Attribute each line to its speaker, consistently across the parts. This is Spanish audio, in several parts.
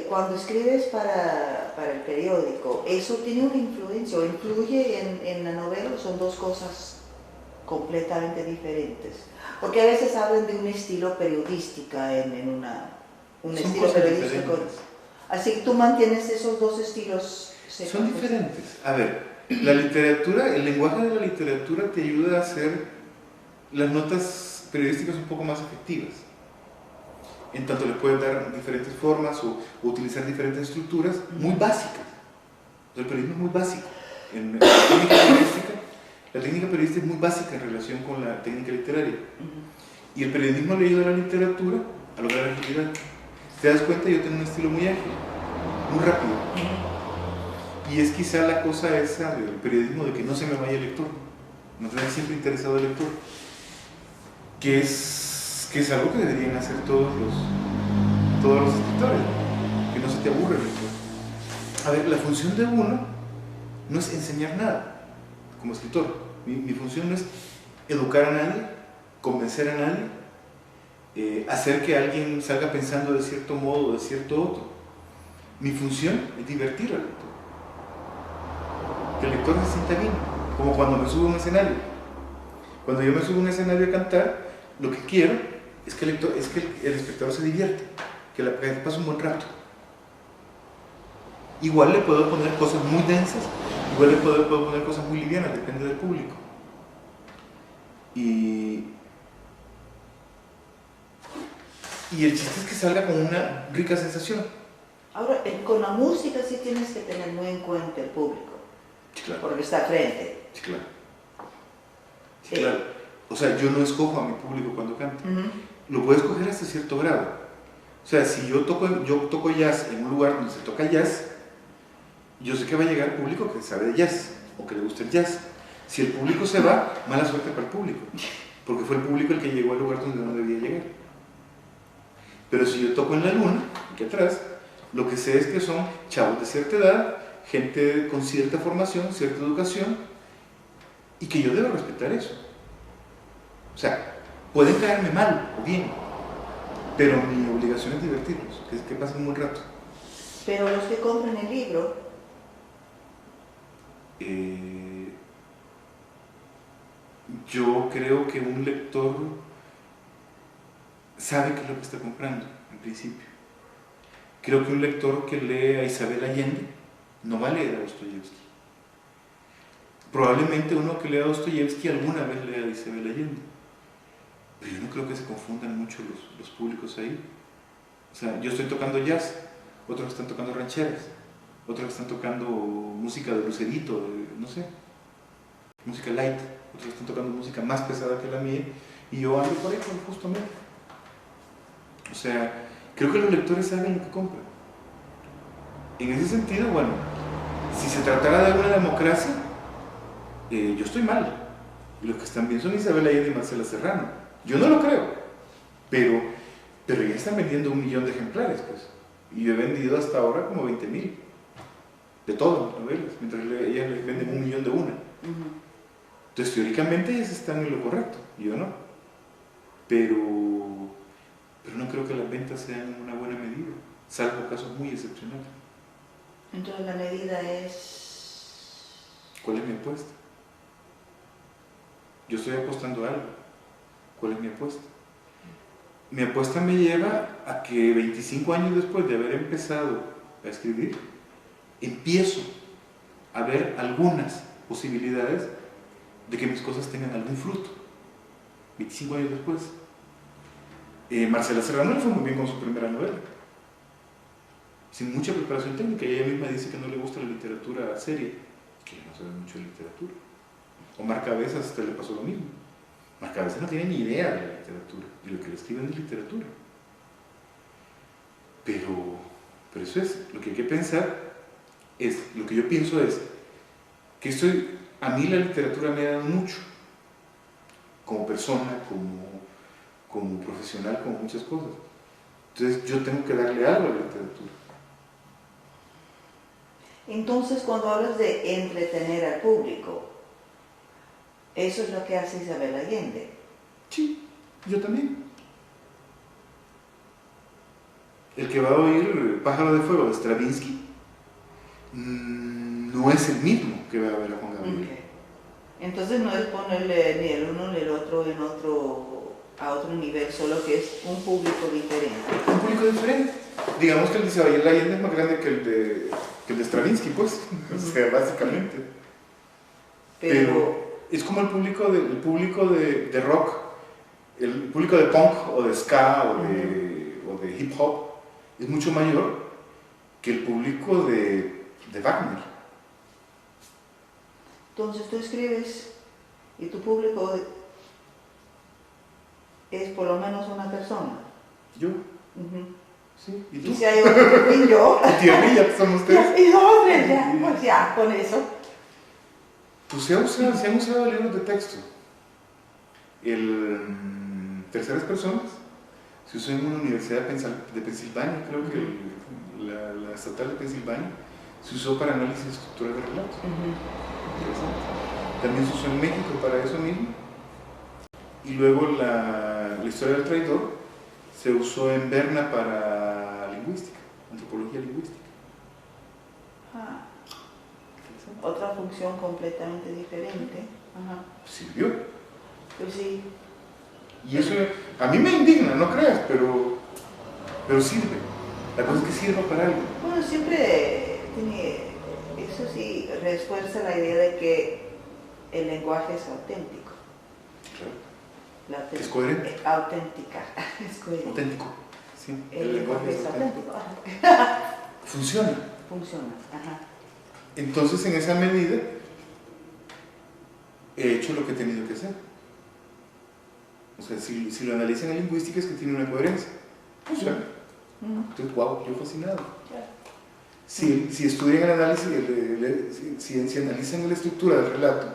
Speaker 1: Cuando escribes para el periódico, ¿eso tiene una influencia o influye en la novela o son dos cosas completamente diferentes? Porque a veces hablan de un estilo periodístico un
Speaker 2: Son
Speaker 1: estilo
Speaker 2: cosas
Speaker 1: periodístico.
Speaker 2: diferentes.
Speaker 1: Así que tú mantienes esos dos estilos.
Speaker 2: Son diferentes. A ver, la literatura, el lenguaje de la literatura te ayuda a hacer las notas periodísticas un poco más efectivas. En tanto le puedes dar diferentes formas o utilizar diferentes estructuras muy básicas. El periodismo es muy básico. En la técnica periodística es muy básica en relación con la técnica literaria. Y el periodismo le ayuda a la literatura a lograr agilidad. Si te das cuenta, yo tengo un estilo muy ágil, muy rápido. Y es quizá la cosa esa del periodismo de que no se me vaya el lector, mantener siempre interesado al lector, que es algo que deberían hacer todos los escritores, que no se te aburre el lector. A ver, la función de uno no es enseñar nada como escritor. Mi función no es educar a nadie, convencer a nadie, hacer que alguien salga pensando de cierto modo o de cierto otro. Mi función es divertir al lector. Que el lector se sienta bien, como cuando me subo a un escenario. Cuando yo me subo a un escenario a cantar, lo que quiero es que el espectador se divierte, que pase un buen rato. Igual le puedo poner cosas muy densas, igual le puedo poner cosas muy livianas, depende del público. Y el chiste es que salga con una rica sensación.
Speaker 1: Ahora, con la música sí tienes que tener muy en cuenta el público.
Speaker 2: Sí, claro.
Speaker 1: Porque está frente.
Speaker 2: Sí, claro. Sí, claro. O sea, yo no escojo a mi público cuando canto. Lo puedo escoger hasta cierto grado. O sea, si yo toco jazz en un lugar donde se toca jazz, yo sé que va a llegar el público que sabe de jazz o que le gusta el jazz. Si el público se va, mala suerte para el público, porque fue el público el que llegó al lugar donde no debía llegar. Pero si yo toco en la luna, aquí atrás, lo que sé es que son chavos de cierta edad, gente con cierta formación, cierta educación, y que yo debo respetar eso. O sea, pueden caerme mal o bien, pero mi obligación es divertirlos, que pasen un buen rato.
Speaker 1: Pero los que compran el libro...
Speaker 2: yo creo que un lector sabe qué es lo que está comprando, en principio. Creo que un lector que lee a Isabel Allende no va a leer a Dostoyevsky. Probablemente uno que lea a Dostoyevsky alguna vez lea a Isabel Allende. Pero yo no creo que se confundan mucho los públicos ahí. O sea, yo estoy tocando jazz, otros están tocando rancheras, otros están tocando música de Lucerito, no sé, música light, otros están tocando música más pesada que la mía, y yo ando por ahí justamente. O sea, creo que los lectores saben lo que compran. En ese sentido, bueno, si se tratara de una democracia, yo estoy mal. Y los que están bien son Isabel Allende y Marcela Serrano. Yo no lo creo, pero ya están vendiendo 1 millón de ejemplares, pues. Y yo he vendido hasta ahora como 20,000. De todas las novelas, mientras ellas les venden 1 millón de una. Entonces, teóricamente ellas están en lo correcto, yo no. Pero no creo que las ventas sean una buena medida, salvo casos muy excepcionales.
Speaker 1: Entonces la medida es...
Speaker 2: ¿Cuál es mi apuesta? Yo estoy apostando a algo. ¿Cuál es mi apuesta? Mi apuesta me lleva a que 25 años después de haber empezado a escribir, empiezo a ver algunas posibilidades de que mis cosas tengan algún fruto. 25 años después. Marcela Serrano le fue muy bien con su primera novela, sin mucha preparación técnica, y ella misma dice que no le gusta la literatura seria, que no sabe mucho de literatura. Omar Cabezas le pasó lo mismo. Omar Cabezas no tiene ni idea de la literatura, y lo que le escriben es literatura. Pero eso es, lo que hay que pensar es, lo que yo pienso es, que a mí la literatura me ha dado mucho, como persona, como profesional, como muchas cosas. Entonces yo tengo que darle algo a la literatura.
Speaker 1: Entonces, cuando hablas de entretener al público, ¿eso es lo que hace Isabel Allende?
Speaker 2: Sí, yo también. el que va a oír Pájaro de Fuego de Stravinsky no es el mismo que va a ver a Juan Gabriel.
Speaker 1: Okay. Entonces no es ponerle ni el uno ni el otro a otro nivel, solo que es un público diferente.
Speaker 2: Un público diferente. Digamos que el de Isabel Allende es más grande que el de Stravinsky, pues. O sea, básicamente. Pero es como el público de rock, el público de punk o de ska o de hip hop es mucho mayor que el público de Wagner.
Speaker 1: Entonces tú escribes y tu público es por lo menos una persona.
Speaker 2: Yo.
Speaker 1: Uh-huh.
Speaker 2: Sí. ¿Y tú?
Speaker 1: Y si hay otro, y yo.
Speaker 2: Y Tierrilla, que somos tres.
Speaker 1: Y somos tres, ya, pues ya, con eso.
Speaker 2: Pues se han usado libros de texto. El terceras personas se usó en una universidad de Pensilvania, creo que la estatal de Pensilvania, se usó para análisis de estructura de relatos. Interesante. También se usó en México para eso mismo. Y luego la historia del traidor se usó en Berna para lingüística, antropología lingüística.
Speaker 1: Ah. Otra función completamente diferente. Ajá.
Speaker 2: Sirvió.
Speaker 1: Pues sí.
Speaker 2: Y eso a mí me indigna, no creas, pero sirve. La cosa es que sirva para algo.
Speaker 1: Bueno, siempre tiene, eso sí, refuerza la idea de que el lenguaje es auténtico.
Speaker 2: Claro. Es coherente.
Speaker 1: Auténtica. Es coherente.
Speaker 2: Auténtico. Sí.
Speaker 1: El lenguaje es auténtico.
Speaker 2: Funciona.
Speaker 1: Funciona. Ajá.
Speaker 2: Entonces, en esa medida, he hecho lo que he tenido que hacer. O sea, si lo analizan en lingüística es que tiene una coherencia. Funciona. Entonces, wow, yo fascinado. Si estudian el análisis, si analizan la estructura del relato,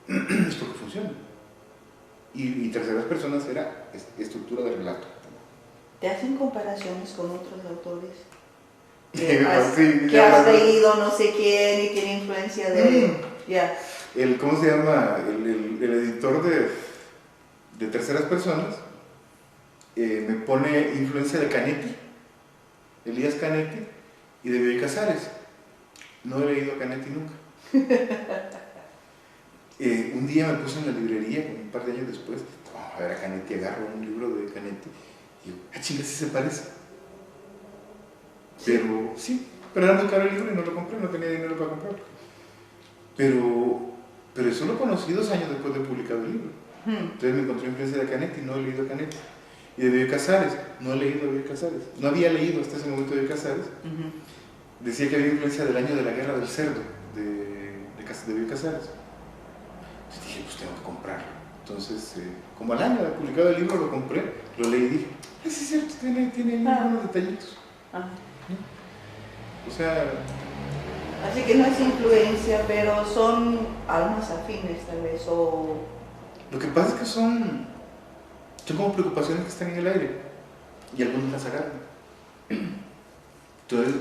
Speaker 2: es porque funciona. Y terceras personas era estructura del relato.
Speaker 1: ¿Te hacen comparaciones con otros autores?
Speaker 2: Que
Speaker 1: has leído no sé quién y tiene influencia de... Ya.
Speaker 2: ¿Cómo se llama? El editor de terceras personas me pone influencia de Canetti, Elías Canetti y de Bioy Casares. No he leído a Canetti nunca. Un día me puse en la librería, un par de años después, a ver a Canetti, agarro un libro de Canetti y digo, chinga, sí se parece. Pero sí, pero era muy caro el libro y no lo compré, no tenía dinero para comprarlo. Pero eso lo conocí 2 años después de publicado el libro. Entonces me encontré influencia de Canetti, no he leído a Canetti. Y de Bioy Casares, no he leído a Bioy Casares. No había leído hasta ese momento Bioy Casares. Decía que había influencia del año de la guerra del cerdo, de Bioy Casares. Entonces dije, pues tengo que comprarlo. Entonces, como al año de publicado el libro, lo compré, lo leí y dije, sí es cierto, tiene algunos detallitos. O sea...
Speaker 1: Así que no es influencia, pero son almas afines tal vez, o...
Speaker 2: Lo que pasa es que son como preocupaciones que están en el aire y algunos las agarran. Entonces,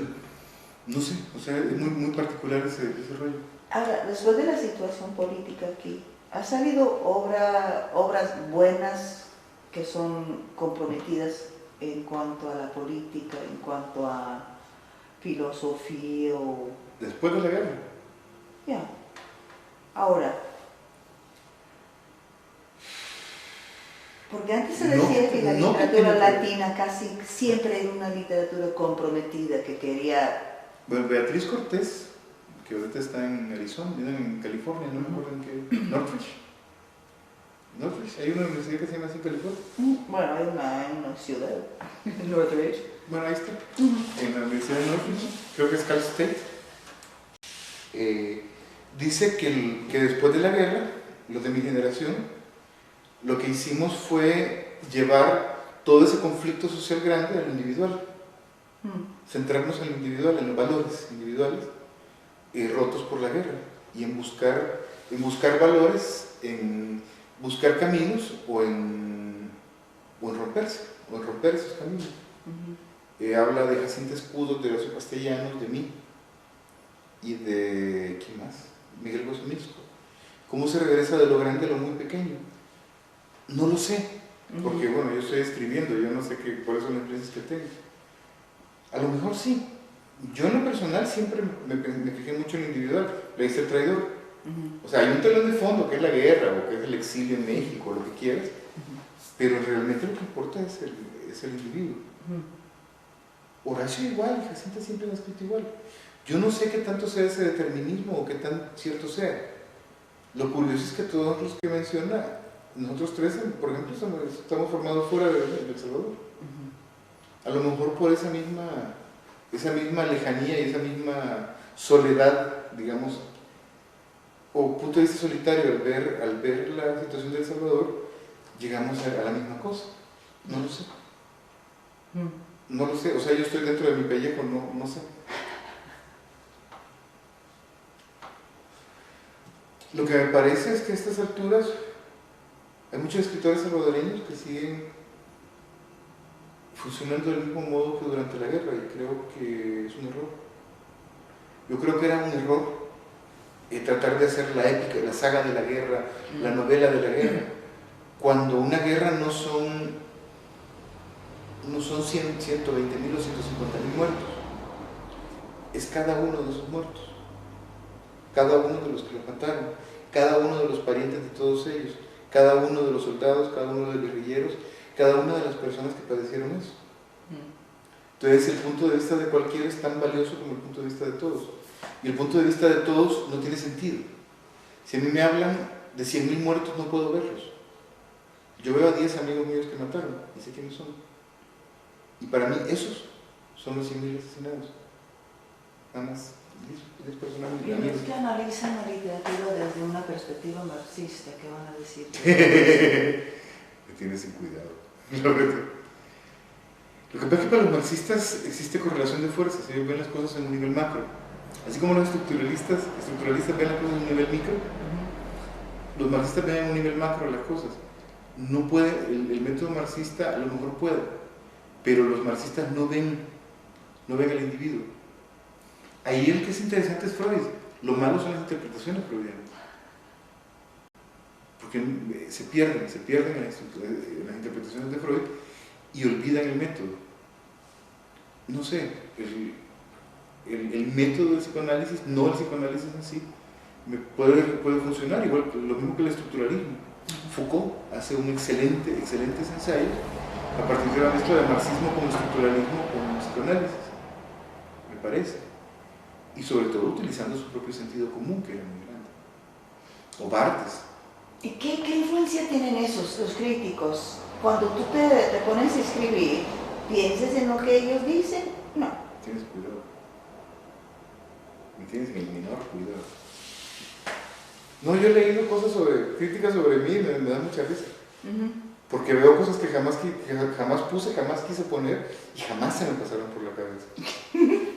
Speaker 2: no sé, o sea, es muy particular ese rollo.
Speaker 1: Ahora, después de la situación política aquí, ¿ha salido obras buenas que son comprometidas en cuanto a la política, en cuanto a filosofía o...?
Speaker 2: Después de la guerra.
Speaker 1: Ya. Ahora, porque antes se decía que la literatura latina casi siempre era una literatura comprometida, que quería...
Speaker 2: Bueno, Beatriz Cortés, que ahorita está en Arizona, en California, no me acuerdo en qué... Northridge, hay una universidad que se llama así en California.
Speaker 1: Bueno, hay una ciudad, Northridge.
Speaker 2: Bueno, ahí está, en la Universidad de Northridge, creo que es Cal State. Dice que después de la guerra, los de mi generación, lo que hicimos fue llevar todo ese conflicto social grande al individual. Centrarnos en lo individual, en los valores individuales rotos por la guerra y en buscar valores, en buscar caminos o en romperse esos caminos. Habla de Jacinta Escudo, de Horacio Castellanos, de mí y de, ¿quién más? Miguel Gozomisco. ¿Cómo se regresa de lo grande a lo muy pequeño? No lo sé, porque bueno, yo estoy escribiendo, yo no sé por eso las experiencias que tengo. A lo mejor sí. Yo en lo personal siempre me fijé mucho en lo individual. Leíste El Traidor. O sea, hay un telón de fondo que es la guerra o que es el exilio en México, o lo que quieras, pero realmente lo que importa es el individuo. Horacio igual, Jacinta siempre me ha escrito igual. Yo no sé qué tanto sea ese determinismo o qué tan cierto sea. Lo curioso es que todos los que menciona, nosotros tres, por ejemplo, estamos formados fuera de El Salvador. A lo mejor por esa misma lejanía y esa misma soledad, digamos, o punto de vista solitario, al ver la situación de El Salvador, llegamos a la misma cosa. No lo sé. No lo sé, o sea, yo estoy dentro de mi pellejo, no sé. Lo que me parece es que a estas alturas hay muchos escritores salvadoreños que siguen funcionando del mismo modo que durante la guerra, y creo que es un error. Yo creo que era un error tratar de hacer la épica, la saga de la guerra, la novela de la guerra, cuando una guerra no son 100, 120.000 o 150.000 muertos, es cada uno de esos muertos, cada uno de los que lo mataron, cada uno de los parientes de todos ellos, cada uno de los soldados, cada uno de los guerrilleros, cada una de las personas que padecieron eso. Entonces el punto de vista de cualquiera es tan valioso como el punto de vista de todos, y el punto de vista de todos no tiene sentido. Si a mí me hablan de 100.000 muertos, no puedo verlos. Yo veo a 10 amigos míos que mataron y sé quiénes son, y para mí esos son los 100.000 asesinados, nada más 10 personas.
Speaker 1: Y los que analizan la literatura desde una perspectiva marxista, ¿qué van a decir?
Speaker 2: Me tienes sin cuidado. Lo que pasa es que para los marxistas existe correlación de fuerzas, ellos ven las cosas en un nivel macro. Así como los estructuralistas ven las cosas en un nivel micro, los marxistas ven en un nivel macro las cosas. No puede, el método marxista a lo mejor puede, pero los marxistas no ven al individuo. Ahí el que es interesante es Freud. Lo malo son las interpretaciones freudianas, porque se pierden en las interpretaciones de Freud y olvidan el método. No sé, el método del psicoanálisis, no el psicoanálisis en sí, puede funcionar igual, lo mismo que el estructuralismo. Foucault hace excelentes ensayos a partir de la mezcla de marxismo con estructuralismo con psicoanálisis, me parece, y sobre todo utilizando su propio sentido común, que era muy grande. O Barthes.
Speaker 1: ¿Y qué influencia tienen los críticos? Cuando tú te pones a escribir, ¿piensas en lo que ellos dicen? No.
Speaker 2: Tienes cuidado. Me tienes en el menor cuidado. No, yo he leído críticas sobre mí, me da mucha risa. Porque veo cosas que jamás puse, jamás quise poner y jamás se me pasaron por la cabeza.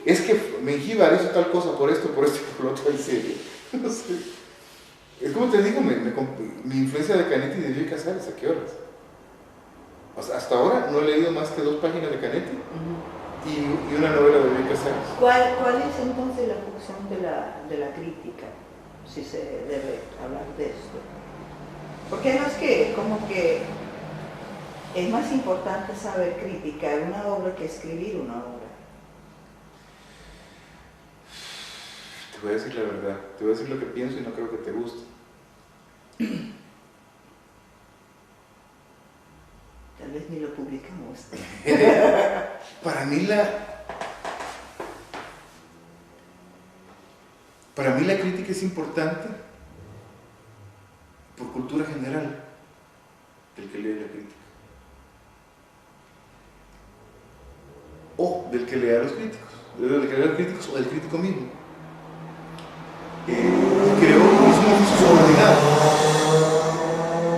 Speaker 2: Es que Mengíbar hizo tal cosa por esto y por lo otro, en serio. No sé. Es como te digo, mi influencia de Canetti y de Bioy Casares, ¿a qué horas? Hasta ahora no he leído más que 2 páginas de Canetti y una novela de Bioy Casares.
Speaker 1: ¿Cuál es entonces la función de la crítica, si se debe hablar de esto? Porque no es que, como que es más importante saber criticar una obra que escribir una obra.
Speaker 2: Te voy a decir la verdad, te voy a decir lo que pienso y no creo que te guste.
Speaker 1: Tal vez ni lo publicamos.
Speaker 2: Para mí la crítica es importante por cultura general del que lee la crítica. O del que lee a los críticos. Del que lee a los críticos o del crítico mismo. Creo que es un oficio subordinado.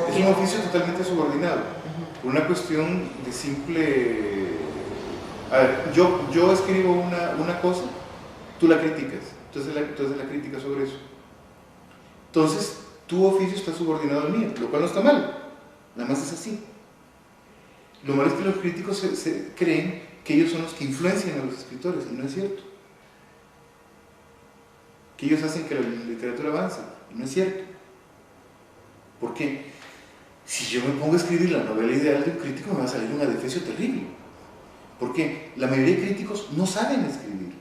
Speaker 2: Es un oficio totalmente subordinado. Por una cuestión de simple... A ver, yo escribo una cosa, tú la criticas, entonces la crítica sobre eso. Entonces, tu oficio está subordinado al mío, lo cual no está mal, nada más es así. Lo malo es que los críticos se creen que ellos son los que influencian a los escritores, y no es cierto. Que ellos hacen que la literatura avance, y no es cierto. ¿Por qué? Si yo me pongo a escribir la novela ideal de un crítico, me va a salir un adefesio terrible. ¿Por qué? La mayoría de críticos no saben escribir,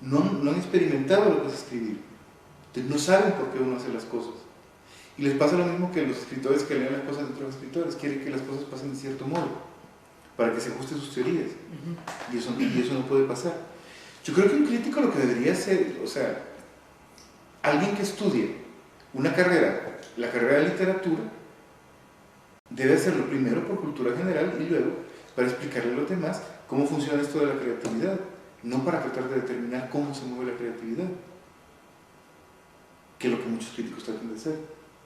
Speaker 2: no han experimentado lo que es escribir, entonces no saben por qué uno hace las cosas. Y les pasa lo mismo que los escritores que leen las cosas de otros escritores, quieren que las cosas pasen de cierto modo, para que se ajusten sus teorías, y eso no puede pasar. Yo creo que un crítico lo que debería hacer, o sea, alguien que estudie una carrera, la carrera de literatura, debe hacerlo primero por cultura general y luego para explicarle a los demás cómo funciona esto de la creatividad, no para tratar de determinar cómo se mueve la creatividad, que es lo que muchos críticos tratan de hacer,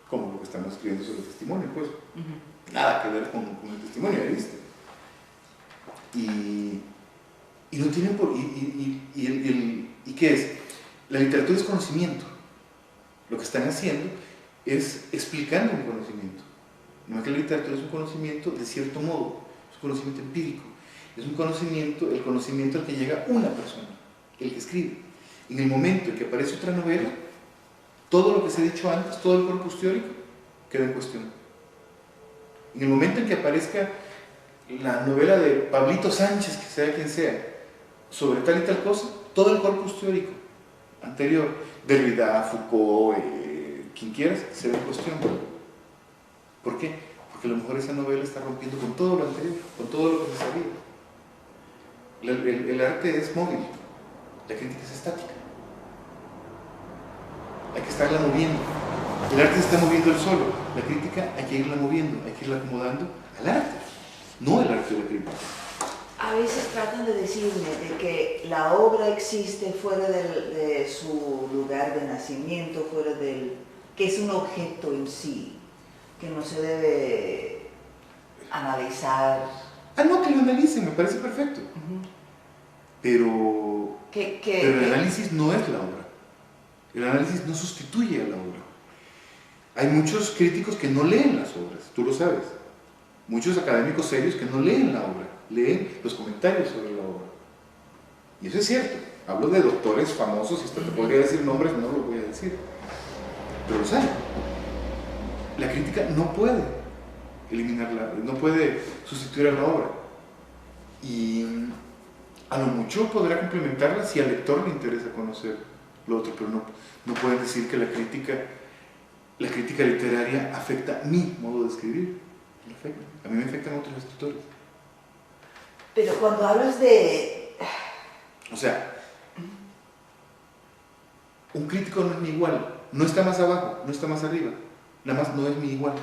Speaker 2: como lo que estamos escribiendo sobre el testimonio, pues. Nada que ver con el testimonio, ¿ya viste? Y no tienen por... ¿Y qué es? La literatura es conocimiento. Lo que están haciendo es explicando un conocimiento. No es que la literatura es un conocimiento de cierto modo, es un conocimiento empírico. Es un conocimiento, el conocimiento al que llega una persona, el que escribe. En el momento en que aparece otra novela, todo lo que se ha dicho antes, todo el corpus teórico, queda en cuestión. En el momento en que aparezca la novela de Pablito Sánchez, que sea quien sea, sobre tal y tal cosa, todo el corpus teórico anterior, Derrida, Foucault, quien quieras, se ve en cuestión. ¿Por qué? Porque a lo mejor esa novela está rompiendo con todo lo anterior, con todo lo que se sabía. El arte es móvil, la crítica es estática. Hay que estarla moviendo. El arte se está moviendo él solo, la crítica hay que irla moviendo, hay que irla acomodando al arte, no el arte de la crítica.
Speaker 1: A veces tratan de decirme de que la obra existe fuera de su lugar de nacimiento, fuera del... que es un objeto en sí, que no se debe analizar.
Speaker 2: No, que lo analicen, me parece perfecto. Pero el análisis no es la obra. El análisis no sustituye a la obra. Hay muchos críticos que no leen las obras, tú lo sabes. Muchos académicos serios que no leen la obra, leen los comentarios sobre la obra. Y eso es cierto. Hablo de doctores famosos, y esto te podría decir nombres, no lo voy a decir. Pero los hay. La crítica no puede eliminarla, no puede sustituir a la obra. Y a lo mucho podrá complementarla si al lector le interesa conocer lo otro, pero no pueden decir que la crítica literaria afecta mi modo de escribir. No afecta. A mí me afectan otros escritores.
Speaker 1: Pero cuando hablas de...
Speaker 2: O sea, un crítico no es mi igual, no está más abajo, no está más arriba, nada más no es mi igual.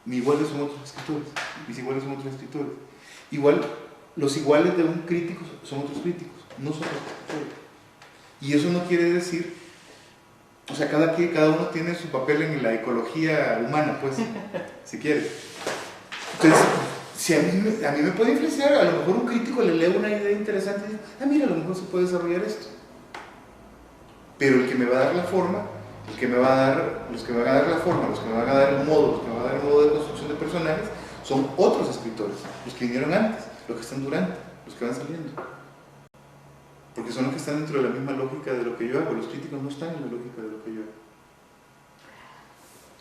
Speaker 2: Mi iguales son otros escritores, mis iguales son otros escritores. Igual, los iguales de un crítico son otros críticos, no son otros escritores. Y eso no quiere decir, o sea, cada uno tiene su papel en la ecología humana, pues, si quiere. Entonces, si a mí me puede influenciar, a lo mejor un crítico le lee una idea interesante y dice, mira, a lo mejor se puede desarrollar esto. Pero el que me va a dar la forma, los que me van a dar la forma, los que me van a dar el modo, los que me van a dar el modo de construcción de personajes, son otros escritores, los que vinieron antes, los que están durante, los que van saliendo. Porque son los que están dentro de la misma lógica de lo que yo hago. Los críticos no están en la lógica de lo que yo hago.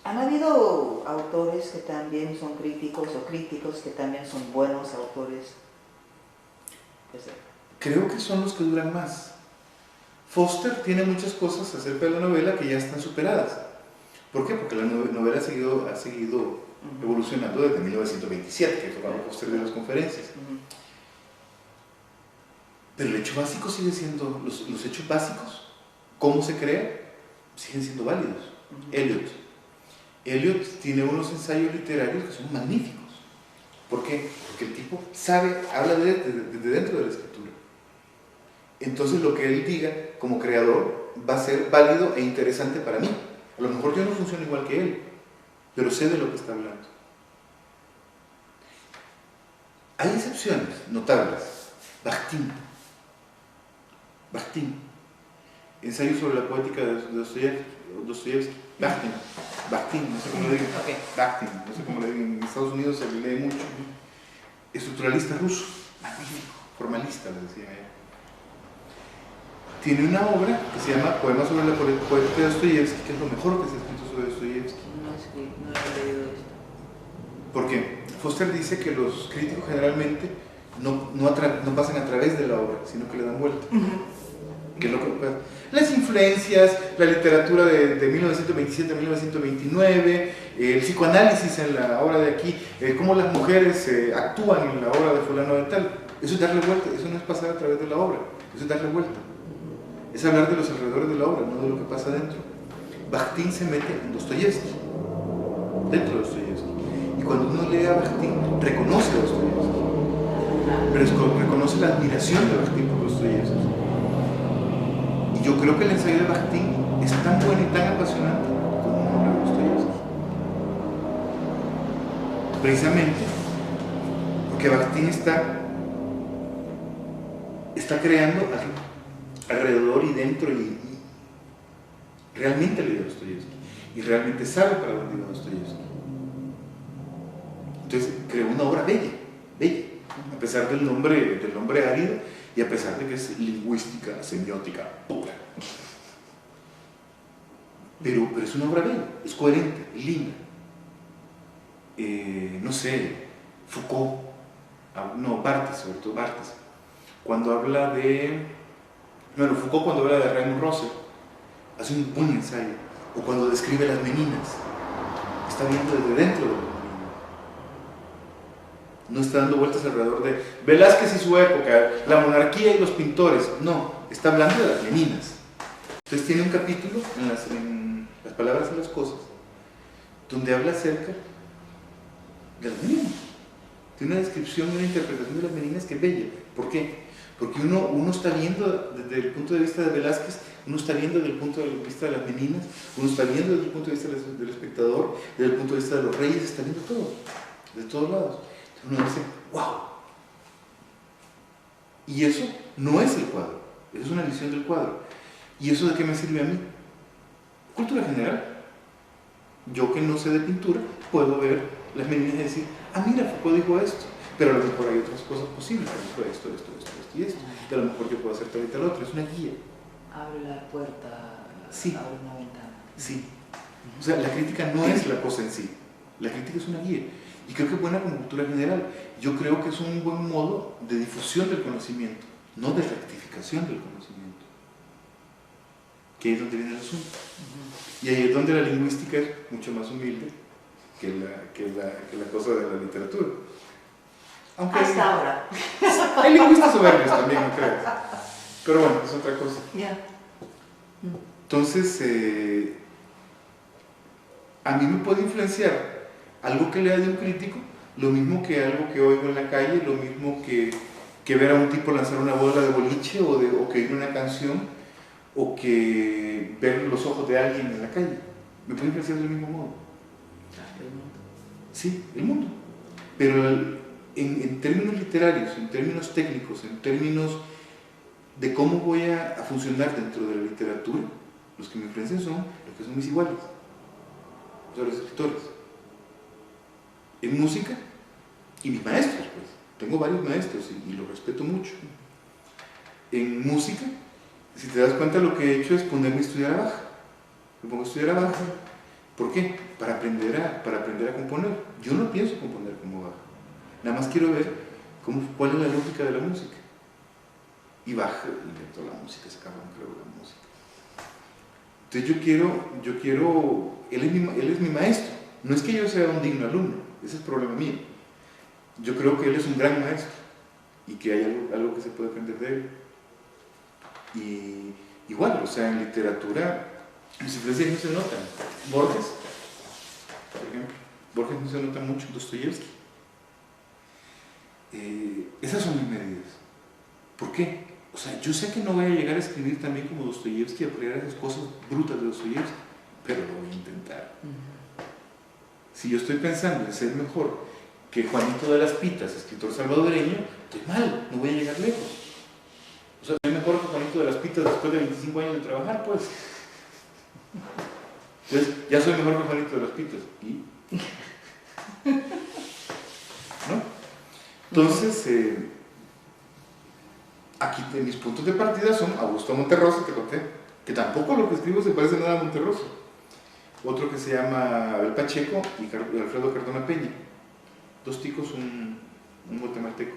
Speaker 1: ¿Han habido autores que también son críticos o críticos que también son buenos autores?
Speaker 2: Creo que son los que duran más. Foster tiene muchas cosas acerca de la novela que ya están superadas. ¿Por qué? Porque la novela ha seguido evolucionando desde 1927, que fue cuando Foster dio las conferencias. Pero el hecho básico sigue siendo, los hechos básicos, cómo se crea, siguen siendo válidos. Eliot tiene unos ensayos literarios que son magníficos. ¿Por qué? Porque el tipo habla desde dentro de la escritura. Entonces lo que él diga como creador va a ser válido e interesante para mí. A lo mejor yo no funciono igual que él, pero sé de lo que está hablando. Hay excepciones notables. Bakhtin, ensayo sobre la poética de Dostoyevsky. Bakhtin, no sé cómo le digo. Bakhtin, no sé cómo le digo. En Estados Unidos se lee mucho. Estructuralista ruso, magnífico, formalista, le decían allá. Tiene una obra que se llama Poemas sobre la poética de Dostoyevsky, que es lo mejor que se ha escrito sobre Dostoyevsky.
Speaker 1: No he leído esto.
Speaker 2: ¿Por qué? Foster dice que los críticos generalmente no pasan a través de la obra, sino que le dan vuelta. Que es lo que pasa. Las influencias, la literatura de 1927 a 1929, el psicoanálisis en la obra de aquí, cómo las mujeres actúan en la obra de fulano de tal, eso es darle vuelta, eso no es pasar a través de la obra, eso es darle vuelta. Es hablar de los alrededores de la obra, no de lo que pasa dentro. Bakhtin se mete en Dostoyevsky, dentro de Dostoyevsky. Y cuando uno lee a Bakhtin, reconoce a Dostoyevsky. Pero reconoce la admiración de Bakhtin por Dostoyevsky. Y yo creo que el ensayo de Bakhtin es tan bueno y tan apasionante como una obra de Dostoyevsky. Precisamente porque Bakhtin está creando alrededor y dentro y realmente lee a Dostoyevsky y realmente sabe para dónde iba Dostoyevsky. Entonces creó una obra bella, bella, a pesar del nombre árido y a pesar de que es lingüística, semiótica pura. Pero es una obra bella, es coherente, es linda. No sé, Foucault, Barthes, sobre todo Barthes, cuando habla Foucault cuando habla de Raymond Roussel, hace un buen ensayo, o cuando describe las meninas, está viendo desde dentro de la menina. No está dando vueltas alrededor de Velázquez y su época, la monarquía y los pintores, no, está hablando de las meninas. Entonces tiene un capítulo en las palabras y las cosas, donde habla acerca de las meninas. Tiene una descripción, una interpretación de las meninas que es bella. ¿Por qué? Porque uno está viendo desde el punto de vista de Velázquez, uno está viendo desde el punto de vista de las meninas, uno está viendo desde el punto de vista del espectador, desde el punto de vista de los reyes, está viendo todo, de todos lados. Entonces uno dice, wow. Y eso no es el cuadro, eso es una visión del cuadro. ¿Y eso de qué me sirve a mí? Cultura general. Yo que no sé de pintura, puedo ver las meninas y decir, mira, Foucault dijo esto. Pero a lo mejor hay otras cosas posibles, por ejemplo, esto y esto. Y a lo mejor yo puedo hacer tal y tal otro, es una guía.
Speaker 1: Abre la puerta,
Speaker 2: sí.
Speaker 1: Abre una ventana.
Speaker 2: Sí. O sea, la crítica no es la cosa en sí, la crítica es una guía. Y creo que es buena como cultura general. Yo creo que es un buen modo de difusión del conocimiento, no de rectificación del conocimiento. Que ahí es donde viene el asunto. Y ahí es donde la lingüística es mucho más humilde que la cosa de la literatura. Aunque
Speaker 1: hasta ahora.
Speaker 2: Hay lingüistas soberbios también, no creas. Pero bueno, es otra cosa.
Speaker 1: Yeah.
Speaker 2: Entonces, a mí me puede influenciar algo que lea de un crítico, lo mismo que algo que oigo en la calle, lo mismo que ver a un tipo lanzar una bola de boliche o que oír una canción, o que ver los ojos de alguien en la calle. Me puede influenciar del mismo modo.
Speaker 1: El mundo.
Speaker 2: Sí, el mundo. Pero en términos literarios, en términos técnicos, en términos de cómo voy a funcionar dentro de la literatura, los que me influencian son los que son mis iguales, son los escritores. En música, y mis maestros, pues. Tengo varios maestros y los respeto mucho. En música, si te das cuenta, lo que he hecho es ponerme a estudiar a Bach. Me pongo a estudiar a Bach. ¿Por qué? Para aprender a componer. Yo no pienso componer como Bach. Nada más quiero ver cuál es la lógica de la música. Y Bach inventó la música, se acabó la música. Entonces yo quiero, él es mi maestro. No es que yo sea un digno alumno, ese es el problema mío. Yo creo que él es un gran maestro y que hay algo que se puede aprender de él. Y igual, o sea, en literatura, las influencias no se notan. Borges, por ejemplo, Borges no se nota mucho, Dostoyevsky. Esas son mis medidas. ¿Por qué? O sea, yo sé que no voy a llegar a escribir también como Dostoyevsky, a crear esas cosas brutas de Dostoyevsky, pero lo voy a intentar. Si yo estoy pensando en ser mejor que Juanito de las Pitas, escritor salvadoreño, estoy mal, no voy a llegar lejos. O sea, soy mejor que Juanito de las Pitas después de 25 años de trabajar, pues. Entonces, ya soy mejor que Juanito de las Pitas. ¿Y? ¿No? Entonces, aquí mis puntos de partida son Augusto Monterroso, te conté, que tampoco lo que escribo se parece nada a Monterroso. Otro que se llama Abel Pacheco y Alfredo Cardona Peña. Dos ticos, un guatemalteco.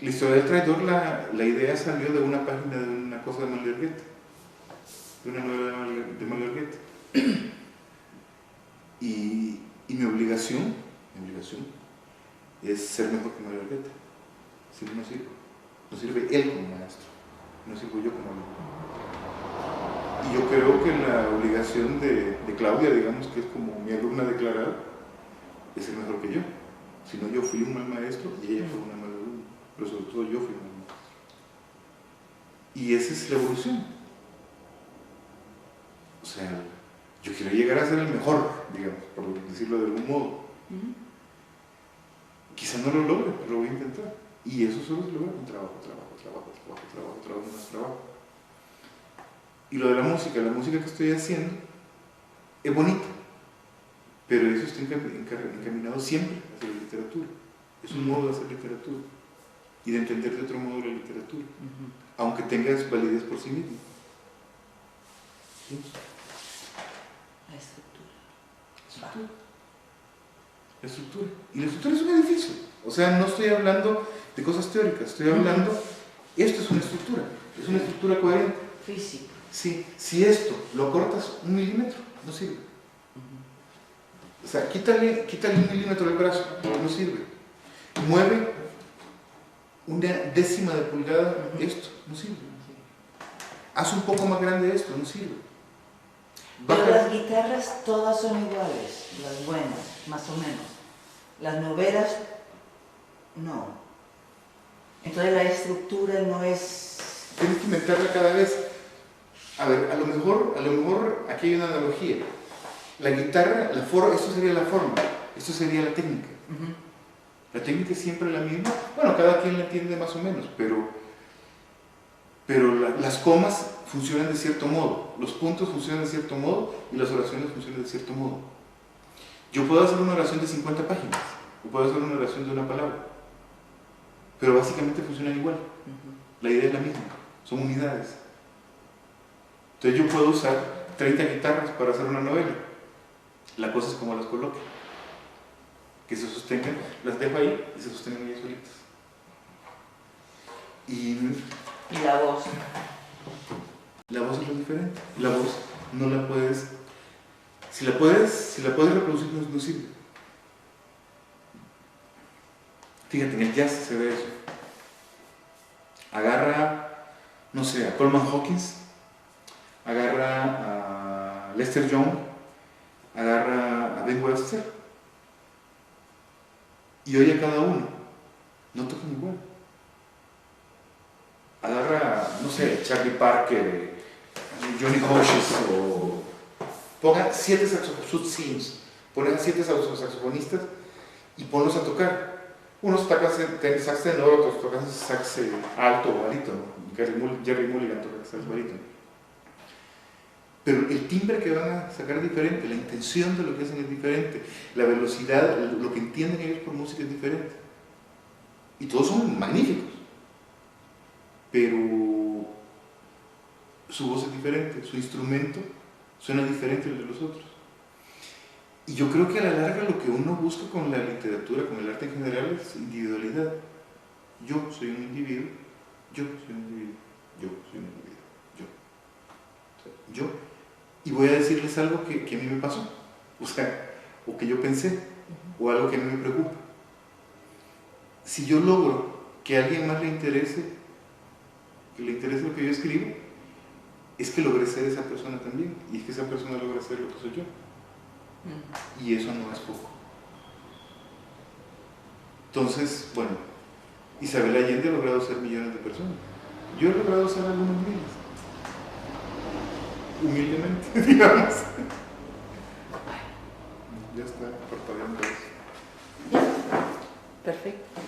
Speaker 2: La historia del traidor, la idea salió de una página de una cosa de Manuel Goethe, de una novela de Manuel Goethe. Y mi obligación es ser mejor que Manuel Goethe. Si no, no sirve. No sirve él como maestro, no sirvo yo como alumno. Y yo creo que la obligación de Claudia, digamos que es como mi alumna declarada, es ser mejor que yo. Si no, yo fui un mal maestro y ella fue una mala alumna, pero sobre todo yo fui un mal maestro. Y esa es la evolución. O sea, yo quiero llegar a ser el mejor, digamos, por decirlo de algún modo. Quizá no lo logre, pero lo voy a intentar. Y eso solo se logra con trabajo, más trabajo. Y lo de la música que estoy haciendo es bonita, pero eso está encaminado siempre hacia la literatura. Es un modo de hacer literatura y de entender de otro modo la literatura, aunque tenga su validez por sí mismo. ¿Sí?
Speaker 1: La estructura.
Speaker 2: La estructura. Y la estructura es un edificio. O sea, no estoy hablando de cosas teóricas, estoy hablando, esto es una estructura coherente.
Speaker 1: Físico.
Speaker 2: Sí, si esto lo cortas 1 milímetro, no sirve. O sea, quítale 1 milímetro del brazo, no sirve. Mueve 1/10 de pulgada, esto, no sirve. Haz un poco más grande esto, no sirve.
Speaker 1: Pero las guitarras todas son iguales, las buenas, más o menos. Las novelas, no. Entonces la estructura no es...
Speaker 2: Tienes que inventarla cada vez. A ver, a lo mejor aquí hay una analogía. La guitarra, esto sería la forma, esto sería la técnica. La técnica es siempre la misma. Bueno, cada quien la entiende más o menos, pero las comas funcionan de cierto modo, los puntos funcionan de cierto modo y las oraciones funcionan de cierto modo. Yo puedo hacer una oración de 50 páginas, o puedo hacer una oración de una palabra, pero básicamente funcionan igual. La idea es la misma, son unidades. Entonces yo puedo usar 30 guitarras para hacer una novela. La cosa es como las coloque. Que se sostengan, las dejo ahí y se sostengan ellas solitas. Y
Speaker 1: la voz.
Speaker 2: La voz es lo diferente. La voz no la puedes... Si la puedes reproducir, no sirve. Fíjate, en el jazz se ve eso. Agarra, no sé, a Coleman Hawkins, agarra a Lester Young, agarra a Ben Webster y oye a cada uno. No tocan igual. Agarra, no sé, Charlie Parker, Johnny Hodges, o ponga 7 ponen a 7 saxofonistas y ponlos a tocar. Unos tocan sax tenor, otros tocan sax alto o barítono. Jerry Mulligan toca sax barítono. Pero el timbre que van a sacar es diferente, la intención de lo que hacen es diferente, la velocidad, lo que entienden ellos por música es diferente. Y todos son magníficos, pero su voz es diferente, su instrumento suena diferente al de los otros. Y yo creo que a la larga lo que uno busca con la literatura, con el arte en general, es individualidad. Yo soy un individuo, yo soy un individuo, yo soy un individuo, yo. O sea, yo. Y voy a decirles algo que a mí me pasó, o que yo pensé, o algo que a mí me preocupa. Si yo logro que a alguien más le interese lo que yo escribo, es que logré ser esa persona también, y es que esa persona logra ser lo que soy yo. Y eso no es poco. Entonces, bueno, Isabel Allende ha logrado ser millones de personas. Yo he logrado ser algunos miles. Humildemente, digamos. Ya está, parpadeando eso.
Speaker 1: Perfecto.